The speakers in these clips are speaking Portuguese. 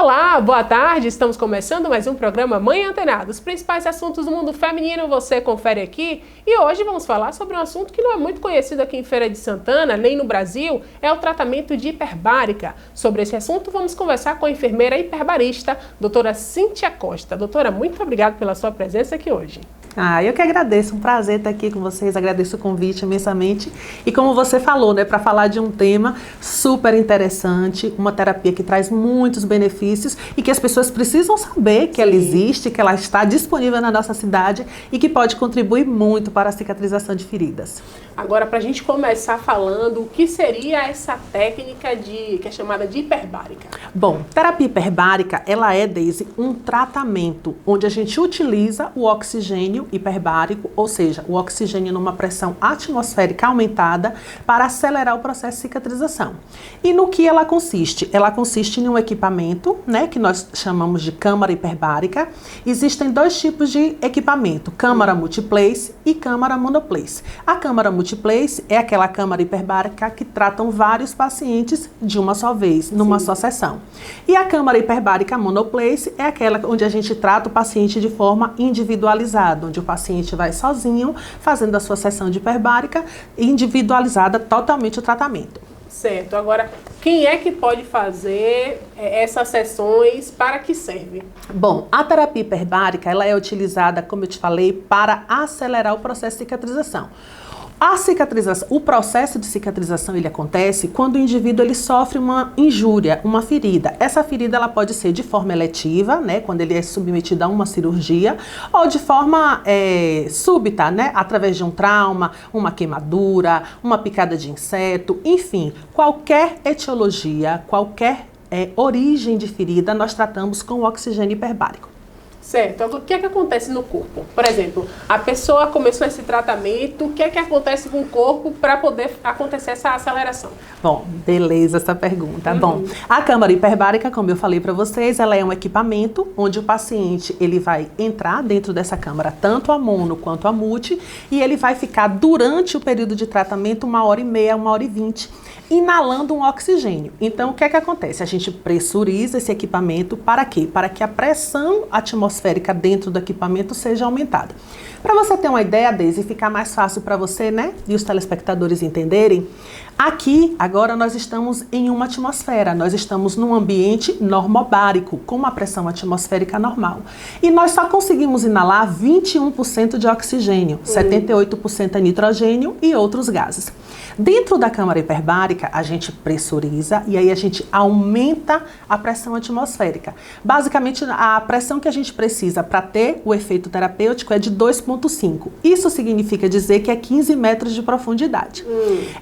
Olá, boa tarde, estamos começando mais um programa Mãe Antenada. Os principais assuntos do mundo feminino você confere aqui e hoje vamos falar sobre um assunto que não é muito conhecido aqui em Feira de Santana, nem no Brasil, é o tratamento de hiperbárica. Sobre esse assunto vamos conversar com a enfermeira hiperbarista, doutora Cíntia Costa. Doutora, muito obrigada pela sua presença aqui hoje. Eu que agradeço, um prazer estar aqui com vocês, agradeço o convite imensamente. E como você falou, para falar de um tema super interessante, uma terapia que traz muitos benefícios e que as pessoas precisam saber que ela existe, que ela está disponível na nossa cidade e que pode contribuir muito para a cicatrização de feridas. Agora, para a gente começar falando, o que seria essa técnica que é chamada de hiperbárica? Bom, terapia hiperbárica, ela é, Deise, um tratamento onde a gente utiliza o oxigênio hiperbárico, ou seja, o oxigênio numa pressão atmosférica aumentada para acelerar o processo de cicatrização. E no que ela consiste? Ela consiste em um equipamento, que nós chamamos de câmara hiperbárica. Existem dois tipos de equipamento, câmara multiplace e câmara monoplace. A câmara multiplace é aquela câmara hiperbárica que tratam vários pacientes de uma só vez, numa só sessão. E a câmara hiperbárica monoplace é aquela onde a gente trata o paciente de forma individualizada, onde o paciente vai sozinho, fazendo a sua sessão de hiperbárica, individualizada totalmente o tratamento. Certo. Agora, quem é que pode fazer essas sessões? Para que serve? Bom, a terapia hiperbárica, ela é utilizada, como eu te falei, para acelerar o processo de cicatrização. A cicatrização, o processo de cicatrização, ele acontece quando o indivíduo ele sofre uma injúria, uma ferida. Essa ferida ela pode ser de forma eletiva, quando ele é submetido a uma cirurgia, ou de forma súbita, através de um trauma, uma queimadura, uma picada de inseto, enfim, qualquer etiologia, qualquer origem de ferida, nós tratamos com o oxigênio hiperbárico. Certo. O que é que acontece no corpo? Por exemplo, a pessoa começou esse tratamento, o que é que acontece com o corpo para poder acontecer essa aceleração? Bom, beleza essa pergunta. Bom, a câmara hiperbárica, como eu falei para vocês, ela é um equipamento onde o paciente ele vai entrar dentro dessa câmara, tanto a mono quanto a multi, e ele vai ficar durante o período de tratamento 1h30, 1h20, inalando um oxigênio. Então, o que é que acontece? A gente pressuriza esse equipamento para quê? Para que a pressão atmosférica dentro do equipamento seja aumentada. Para você ter uma ideia, Deise, e ficar mais fácil para você, e os telespectadores entenderem, aqui, agora, nós estamos em uma atmosfera, nós estamos num ambiente normobárico, com uma pressão atmosférica normal. E nós só conseguimos inalar 21% de oxigênio, 78% é nitrogênio e outros gases. Dentro da câmara hiperbárica, a gente pressuriza e aí a gente aumenta a pressão atmosférica. Basicamente, a pressão que a gente precisa para ter o efeito terapêutico é de 2,5. Isso significa dizer que é 15 metros de profundidade.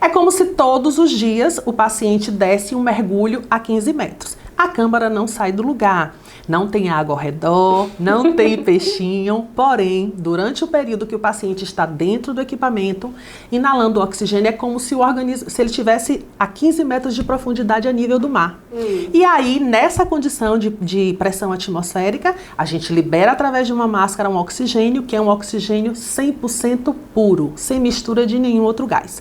É como se todos os dias o paciente desse um mergulho a 15 metros. A câmara não sai do lugar. Não tem água ao redor, não tem peixinho, porém, durante o período que o paciente está dentro do equipamento, inalando o oxigênio, é como se o organismo, se ele tivesse a 15 metros de profundidade a nível do mar. E aí, nessa condição de pressão atmosférica, a gente libera através de uma máscara um oxigênio, que é um oxigênio 100% puro, sem mistura de nenhum outro gás.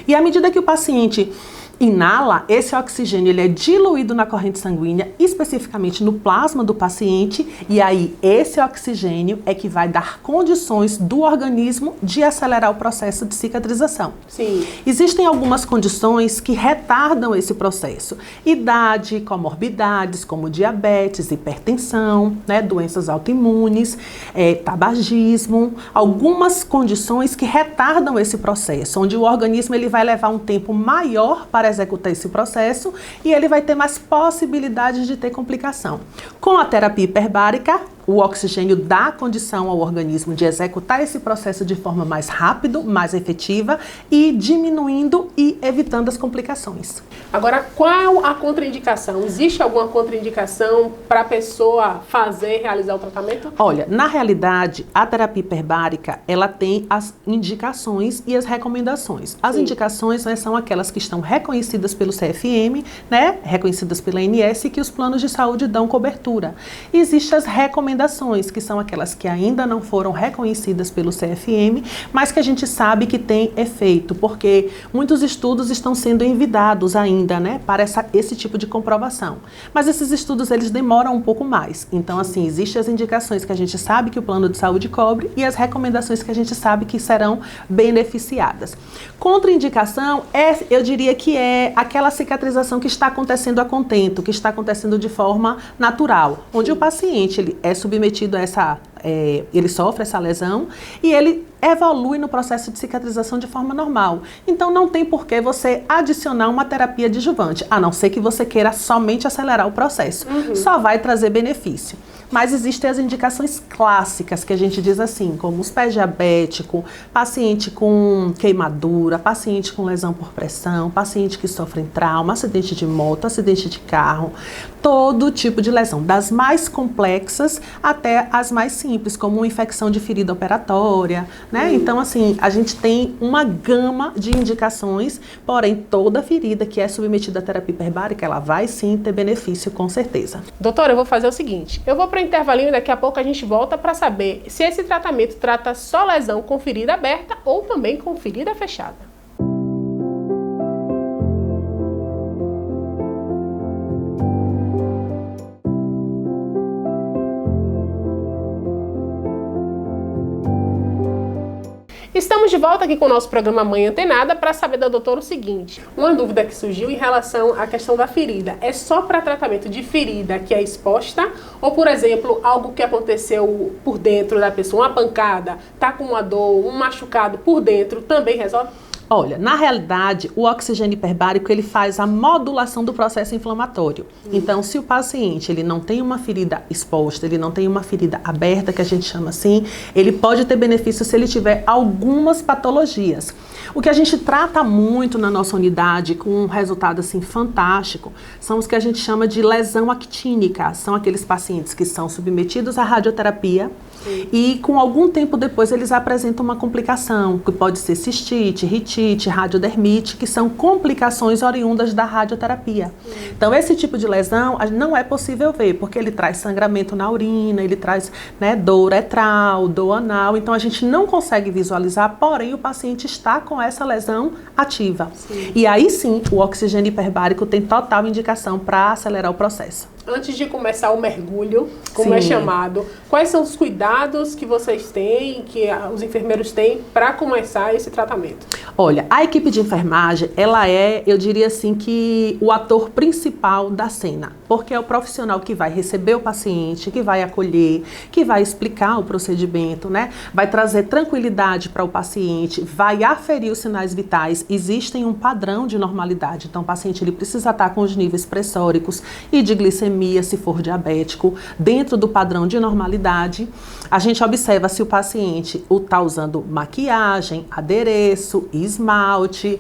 E à medida que o paciente inala, esse oxigênio ele é diluído na corrente sanguínea, especificamente no plasma do paciente, e aí esse oxigênio é que vai dar condições do organismo de acelerar o processo de cicatrização. Sim. Existem algumas condições que retardam esse processo. Idade, comorbidades como diabetes, hipertensão, doenças autoimunes, tabagismo, algumas condições que retardam esse processo, onde o organismo ele vai levar um tempo maior para executar esse processo e ele vai ter mais possibilidades de ter complicação. Com a terapia hiperbárica, o oxigênio dá condição ao organismo de executar esse processo de forma mais rápida, mais efetiva e diminuindo e evitando as complicações. Agora, qual a contraindicação? Existe alguma contraindicação para a pessoa realizar o tratamento? Olha, na realidade, a terapia hiperbárica, ela tem as indicações e as recomendações. As indicações são aquelas que estão reconhecidas pelo CFM, reconhecidas pela ANS e que os planos de saúde dão cobertura. Existem as recomendações recomendações, que são aquelas que ainda não foram reconhecidas pelo CFM, mas que a gente sabe que tem efeito, porque muitos estudos estão sendo envidados ainda, né, para esse tipo de comprovação. Mas esses estudos, eles demoram um pouco mais. Então, assim, existem as indicações que a gente sabe que o plano de saúde cobre e as recomendações que a gente sabe que serão beneficiadas. Contraindicação eu diria que é aquela cicatrização que está acontecendo a contento, que está acontecendo de forma natural, onde o paciente ele é submetido a ele sofre essa lesão e ele evolui no processo de cicatrização de forma normal. Então não tem por que você adicionar uma terapia adjuvante, a não ser que você queira somente acelerar o processo. Só vai trazer benefício. Mas existem as indicações clássicas que a gente diz assim, como os pés diabéticos, paciente com queimadura, paciente com lesão por pressão, paciente que sofre trauma, acidente de moto, acidente de carro, todo tipo de lesão, das mais complexas até as mais simples, como uma infecção de ferida operatória, né? Então, assim, a gente tem uma gama de indicações, porém, toda ferida que é submetida à terapia hiperbárica, ela vai sim ter benefício, com certeza. Doutora, eu vou fazer o seguinte, eu vou para o intervalinho e daqui a pouco a gente volta para saber se esse tratamento trata só lesão com ferida aberta ou também com ferida fechada. Estamos de volta aqui com o nosso programa Mãe Antenada para saber da doutora o seguinte. Uma dúvida que surgiu em relação à questão da ferida. É só para tratamento de ferida que é exposta? Ou, por exemplo, algo que aconteceu por dentro da pessoa, uma pancada, tá com uma dor, um machucado por dentro, também resolve? Olha, na realidade, o oxigênio hiperbárico, ele faz a modulação do processo inflamatório. Então, se o paciente, ele não tem uma ferida exposta, ele não tem uma ferida aberta, que a gente chama assim, ele pode ter benefício se ele tiver algumas patologias. O que a gente trata muito na nossa unidade, com um resultado assim fantástico, são os que a gente chama de lesão actínica. São aqueles pacientes que são submetidos à radioterapia, e com algum tempo depois eles apresentam uma complicação, que pode ser cistite, ritite, radiodermite, que são complicações oriundas da radioterapia. Então esse tipo de lesão não é possível ver, porque ele traz sangramento na urina, ele traz, né, dor uretral, dor anal, então a gente não consegue visualizar, porém o paciente está com essa lesão ativa. E aí sim, o oxigênio hiperbárico tem total indicação para acelerar o processo. Antes de começar o mergulho, como é chamado, quais são os cuidados que vocês têm, que os enfermeiros têm para começar esse tratamento? Olha, a equipe de enfermagem, ela é, eu diria assim, que o ator principal da cena, porque é o profissional que vai receber o paciente, que vai acolher, que vai explicar o procedimento, né? Vai trazer tranquilidade para o paciente, vai aferir os sinais vitais, existem um padrão de normalidade, então o paciente ele precisa estar com os níveis pressóricos e de glicemia, se for diabético, dentro do padrão de normalidade. A gente observa se o paciente está usando maquiagem, adereço, esmalte,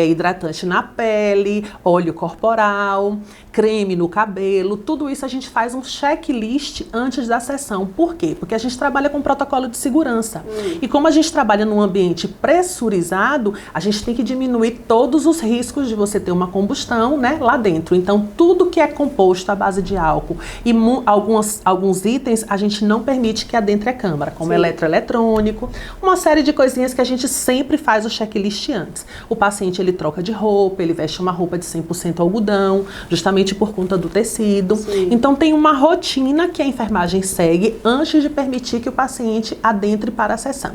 hidratante na pele, óleo corporal, creme no cabelo, tudo isso a gente faz um checklist antes da sessão. Por quê? Porque a gente trabalha com protocolo de segurança. E como a gente trabalha num ambiente pressurizado, a gente tem que diminuir todos os riscos de você ter uma combustão, né, lá dentro. Então, tudo que é composto à base de álcool e alguns itens a gente não permite que adentre a câmara, como eletroeletrônico, uma série de coisinhas que a gente sempre faz o checklist antes. O paciente ele troca de roupa, ele veste uma roupa de 100% algodão, justamente por conta do tecido. Então tem uma rotina que a enfermagem segue antes de permitir que o paciente adentre para a sessão.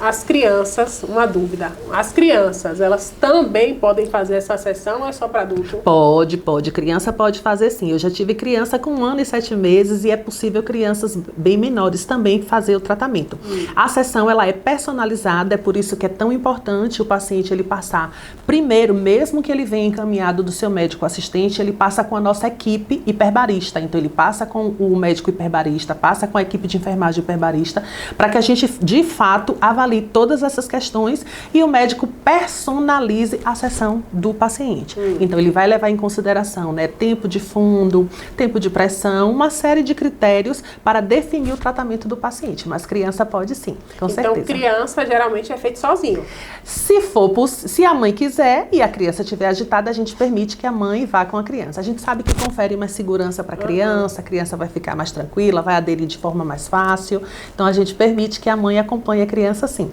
As crianças, uma dúvida, as crianças, elas também podem fazer essa sessão ou é só para adulto? Pode. Criança pode fazer sim. Eu já tive criança com 1 ano e 7 meses e é possível crianças bem menores também fazer o tratamento. A sessão, ela é personalizada, é por isso que é tão importante o paciente ele passar primeiro, mesmo que ele venha encaminhado do seu médico assistente, ele passa com a nossa equipe hiperbarista. Então ele passa com o médico hiperbarista, passa com a equipe de enfermagem hiperbarista, para que a gente de fato avalie avalie todas essas questões e o médico personalize a sessão do paciente. Então, ele vai levar em consideração, né, tempo de fundo, tempo de pressão, uma série de critérios para definir o tratamento do paciente. Mas criança pode sim, com certeza. Então, criança geralmente é feito sozinho. Se a mãe quiser e a criança estiver agitada, a gente permite que a mãe vá com a criança. A gente sabe que confere mais segurança para a criança vai ficar mais tranquila, vai aderir de forma mais fácil. Então, a gente permite que a mãe acompanhe a criança sim.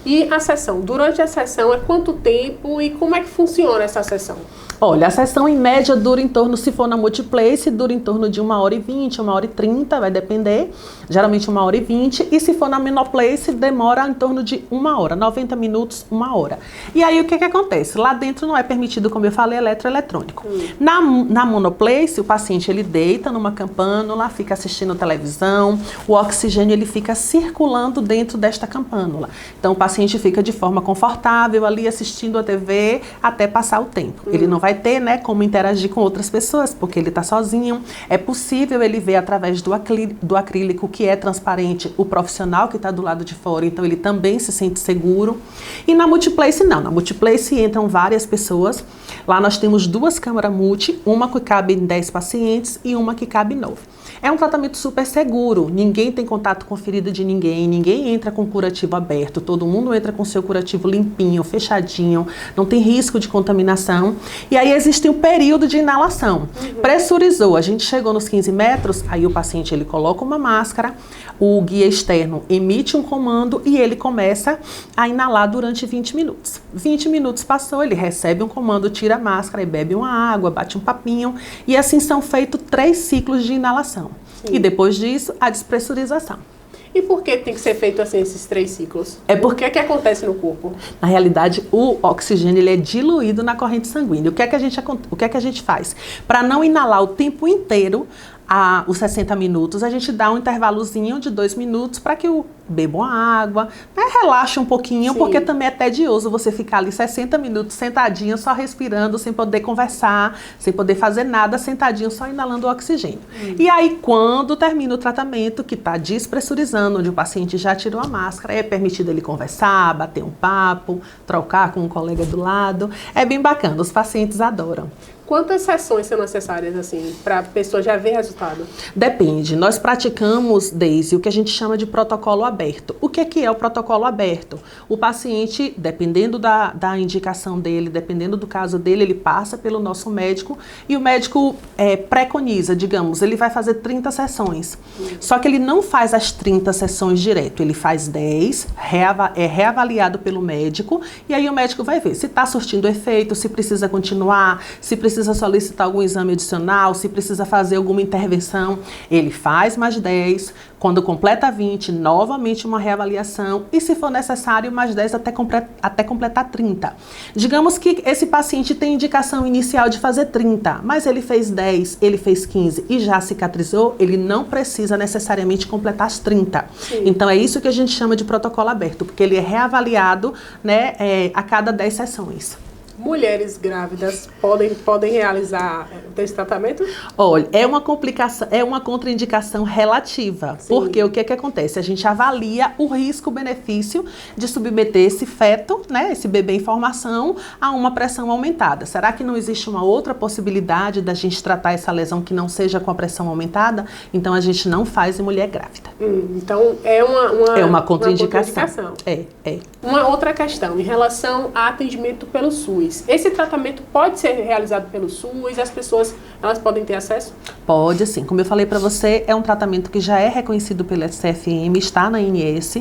E a sessão? Durante a sessão é quanto tempo e como é que funciona essa sessão? Olha, a sessão em média dura em torno, se for na Multiplace, dura em torno de 1h20, 1h30, vai depender. Geralmente 1h20. E se for na Menoplace, demora em torno de 1 hora, 90 minutos, 1 hora. E aí o que acontece? Lá dentro não é permitido, como eu falei, eletroeletrônico. Na Monoplace, o paciente ele deita numa campânula, fica assistindo televisão, o oxigênio ele fica circulando dentro desta campânula. Então o paciente fica de forma confortável ali assistindo a TV até passar o tempo. Ele não vai ter, né, como interagir com outras pessoas, porque ele está sozinho. É possível ele ver através do acrílico, que é transparente, o profissional que está do lado de fora, então ele também se sente seguro. E na Multiplace não, na Multiplace entram várias pessoas. Lá nós temos 2 câmaras multi, uma que cabe em 10 pacientes e uma que cabe em 9. É um tratamento super seguro, ninguém tem contato com ferida de ninguém, ninguém entra com curativo aberto, todo mundo entra com seu curativo limpinho, fechadinho, não tem risco de contaminação. E aí existe um período de inalação. Pressurizou, a gente chegou nos 15 metros, aí o paciente ele coloca uma máscara, o guia externo emite um comando e ele começa a inalar durante 20 minutos. 20 minutos passou, ele recebe um comando, tira a máscara e bebe uma água, bate um papinho e assim são feitos 3 ciclos de inalação. Sim. E depois disso, a despressurização. E por que tem que ser feito assim esses 3 ciclos? O que acontece no corpo? Na realidade, o oxigênio ele é diluído na corrente sanguínea. O que é que a gente faz? Para não inalar o tempo inteiro, os 60 minutos, a gente dá um intervalozinho de 2 minutos para que beba uma água, né, relaxa um pouquinho, sim, porque também é tedioso você ficar ali 60 minutos sentadinho, só respirando, sem poder conversar, sem poder fazer nada, sentadinho, só inalando o oxigênio. E aí, quando termina o tratamento, que está despressurizando, onde o paciente já tirou a máscara, é permitido ele conversar, bater um papo, trocar com um colega do lado. É bem bacana, os pacientes adoram. Quantas sessões são necessárias, assim, para a pessoa já ver resultado? Depende. Nós praticamos, Deise, o que a gente chama de protocolo aberto. O que é o protocolo aberto? O paciente, dependendo da indicação dele, dependendo do caso dele, ele passa pelo nosso médico e o médico preconiza, digamos, ele vai fazer 30 sessões. Só que ele não faz as 30 sessões direto, ele faz 10, é reavaliado pelo médico e aí o médico vai ver se está surtindo efeito, se precisa continuar, se precisa solicitar algum exame adicional, se precisa fazer alguma intervenção, ele faz mais 10, quando completa 20, novamente uma reavaliação e se for necessário mais 10 até completar 30. Digamos que esse paciente tem indicação inicial de fazer 30, mas ele fez 10, ele fez 15 e já cicatrizou, ele não precisa necessariamente completar as 30. Sim. Então é isso que a gente chama de protocolo aberto, porque ele é reavaliado, né, a cada 10 sessões. Mulheres grávidas podem realizar esse tratamento? Olha, é uma complicação, é uma contraindicação relativa. Sim. Porque o que acontece? A gente avalia o risco-benefício de submeter esse feto, né, esse bebê em formação, a uma pressão aumentada. Será que não existe uma outra possibilidade da gente tratar essa lesão que não seja com a pressão aumentada? Então a gente não faz em mulher grávida. Então é uma contraindicação. É. Uma outra questão, em relação a atendimento pelo SUS. Esse tratamento pode ser realizado pelo SUS? As pessoas, elas podem ter acesso? Pode, sim. Como eu falei para você, é um tratamento que já é reconhecido pela CFM, está na ANS.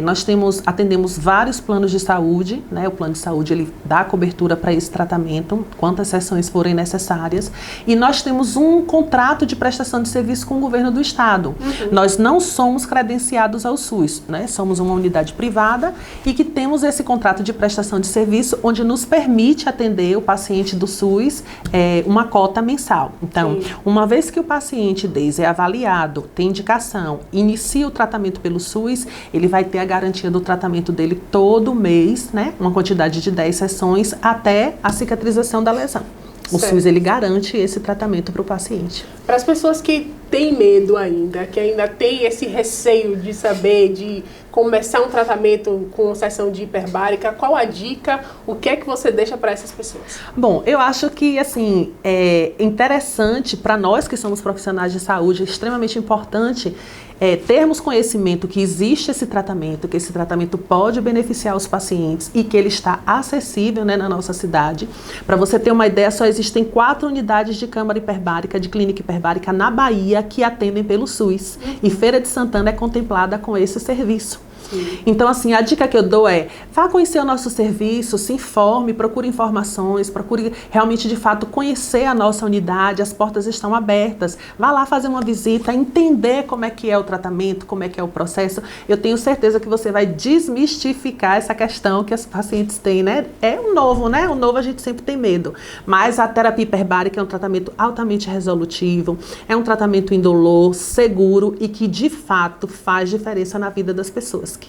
Nós atendemos vários planos de saúde, né? O plano de saúde, ele dá cobertura para esse tratamento, quantas sessões forem necessárias. E nós temos um contrato de prestação de serviço com o governo do estado. Nós não somos credenciados ao SUS, né? Somos uma unidade privada e que temos esse contrato de prestação de serviço onde nos permite atender o paciente do SUS uma cota mensal. Então, sim, uma vez que o paciente é avaliado, tem indicação, inicia o tratamento pelo SUS, ele vai ter a garantia do tratamento dele todo mês, né? Uma quantidade de 10 sessões até a cicatrização da lesão. O SUS, ele garante esse tratamento para o paciente. Para as pessoas que têm medo ainda, que ainda tem esse receio de saber, de começar um tratamento com sessão de hiperbárica, qual a dica, o que é que você deixa para essas pessoas? Bom, eu acho que, assim, é interessante para nós que somos profissionais de saúde, é extremamente importante termos conhecimento que existe esse tratamento, que esse tratamento pode beneficiar os pacientes e que ele está acessível, né, na nossa cidade. Para você ter uma ideia, só existem 4 unidades de câmara hiperbárica, de clínica hiperbárica na Bahia que atendem pelo SUS. E Feira de Santana é contemplada com esse serviço. Então, assim, a dica que eu dou é, vá conhecer o nosso serviço, se informe, procure informações, procure realmente, de fato, conhecer a nossa unidade, as portas estão abertas. Vá lá fazer uma visita, entender como é que é o tratamento, como é que é o processo. Eu tenho certeza que você vai desmistificar essa questão que as pacientes têm, né? É o novo, né? O novo a gente sempre tem medo. Mas a terapia hiperbárica é um tratamento altamente resolutivo, é um tratamento indolor, seguro e que, de fato, faz diferença na vida das pessoas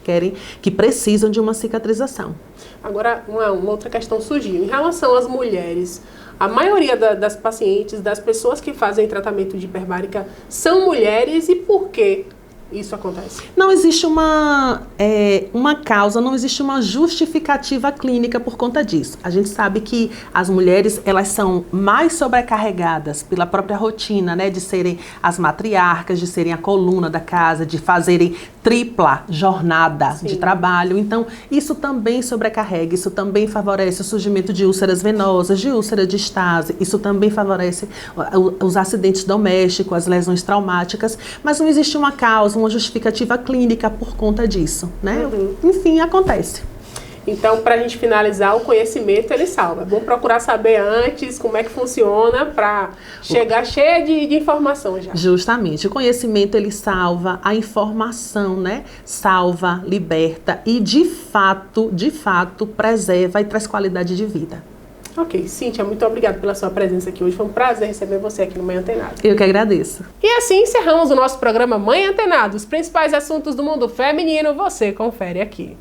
que precisam de uma cicatrização. Agora, uma outra questão surgiu. Em relação às mulheres, a maioria das pacientes, das pessoas que fazem tratamento de hiperbárica, são mulheres, e por quê isso acontece? Não existe uma causa, não existe uma justificativa clínica por conta disso. A gente sabe que as mulheres, elas são mais sobrecarregadas pela própria rotina, né, de serem as matriarcas, de serem a coluna da casa, de fazerem tripla jornada de trabalho. Então, isso também sobrecarrega, isso também favorece o surgimento de úlceras venosas, de úlcera de Stase, isso também favorece os acidentes domésticos, as lesões traumáticas, mas não existe uma causa, uma justificativa clínica por conta disso, né? Enfim, acontece. Então, para a gente finalizar, o conhecimento ele salva. É bom procurar saber antes como é que funciona para chegar cheia de informação já. Justamente. O conhecimento ele salva, a informação, né? Salva, liberta e de fato, preserva e traz qualidade de vida. Ok, Cíntia, muito obrigada pela sua presença aqui hoje. Foi um prazer receber você aqui no Mãe Antenado. Eu que agradeço. E assim encerramos o nosso programa Mãe Antenado. Os principais assuntos do mundo feminino você confere aqui.